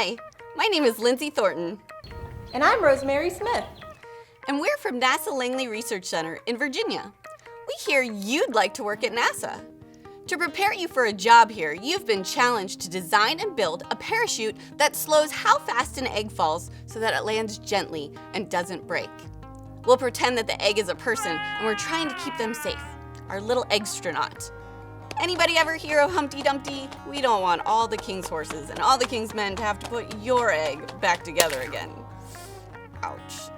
Hi, my name is Lindsay Thornton. And I'm Rosemary Smith. And we're from NASA Langley Research Center in Virginia. We hear you'd like to work at NASA. To prepare you for a job here, you've been challenged to design and build a parachute that slows how fast an egg falls so that it lands gently and doesn't break. We'll pretend that the egg is a person and we're trying to keep them safe, our little eggstronaut. Anybody ever hear of Humpty Dumpty? We don't want all the king's horses and all the king's men to have to put your egg back together again. Ouch.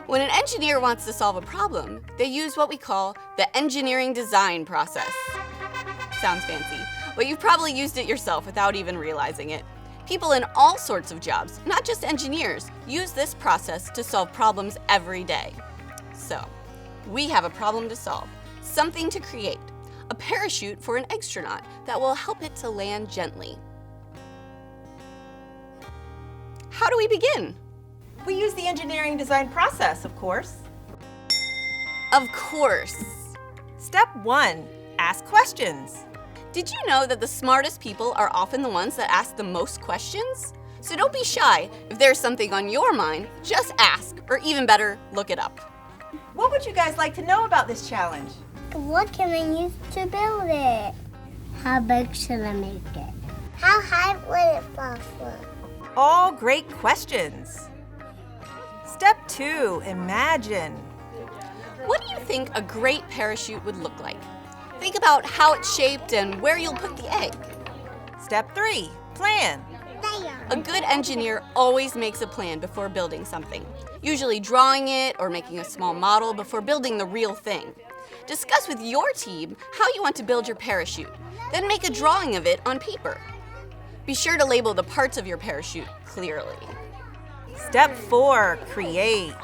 When an engineer wants to solve a problem, they use what we call the engineering design process. Sounds fancy, but you've probably used it yourself without even realizing it. People in all sorts of jobs, not just engineers, use this process to solve problems every day. So, we have a problem to solve, something to create. A parachute for an eggstronaut that will help it to land gently. How do we begin? We use the engineering design process, of course. Of course. Step 1, ask questions. Did you know that the smartest people are often the ones that ask the most questions? So don't be shy. If there's something on your mind, just ask, or even better, look it up. What would you guys like to know about this challenge? What can I use to build it? How big should I make it? How high would it fall from? All great questions. Step 2, imagine. What do you think a great parachute would look like? Think about how it's shaped and where you'll put the egg. Step 3, plan. A good engineer always makes a plan before building something, usually drawing it or making a small model before building the real thing. Discuss with your team how you want to build your parachute, then make a drawing of it on paper. Be sure to label the parts of your parachute clearly. Step 4, create.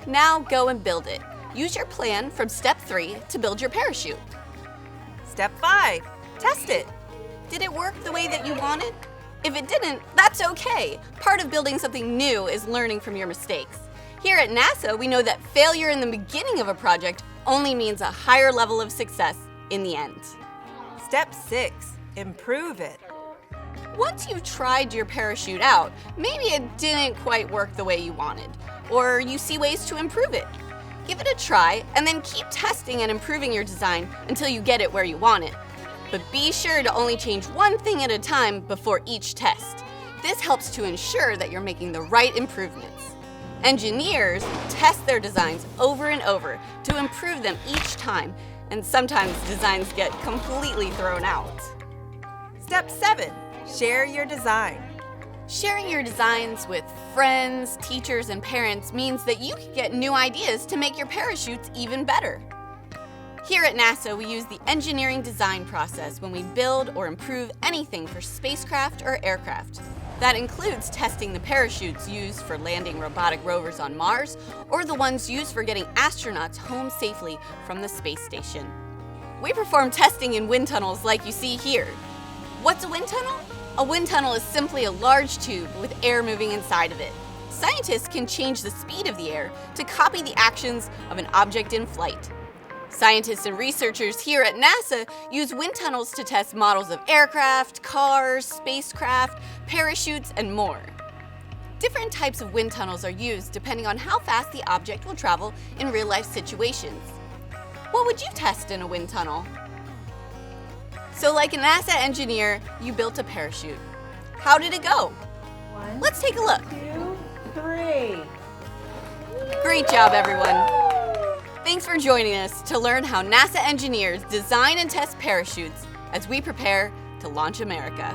Now go and build it. Use your plan from step 3 to build your parachute. Step 5, test it. Did it work the way that you wanted? If it didn't, that's okay. Part of building something new is learning from your mistakes. Here at NASA, we know that failure in the beginning of a project only means a higher level of success in the end. Step 6, improve it. Once you've tried your parachute out, maybe it didn't quite work the way you wanted, or you see ways to improve it. Give it a try and then keep testing and improving your design until you get it where you want it. But be sure to only change one thing at a time before each test. This helps to ensure that you're making the right improvements. Engineers test their designs over and over to improve them each time, and sometimes designs get completely thrown out. Step 7, share your design. Sharing your designs with friends, teachers, and parents means that you can get new ideas to make your parachutes even better. Here at NASA, we use the engineering design process when we build or improve anything for spacecraft or aircraft. That includes testing the parachutes used for landing robotic rovers on Mars or the ones used for getting astronauts home safely from the space station. We perform testing in wind tunnels like you see here. What's a wind tunnel? A wind tunnel is simply a large tube with air moving inside of it. Scientists can change the speed of the air to copy the actions of an object in flight. Scientists and researchers here at NASA use wind tunnels to test models of aircraft, cars, spacecraft, parachutes, and more. Different types of wind tunnels are used depending on how fast the object will travel in real-life situations. What would you test in a wind tunnel? So like a NASA engineer, you built a parachute. How did it go? Let's take a look. 1, 2, 3. Great job, everyone. Thanks for joining us to learn how NASA engineers design and test parachutes as we prepare to launch America.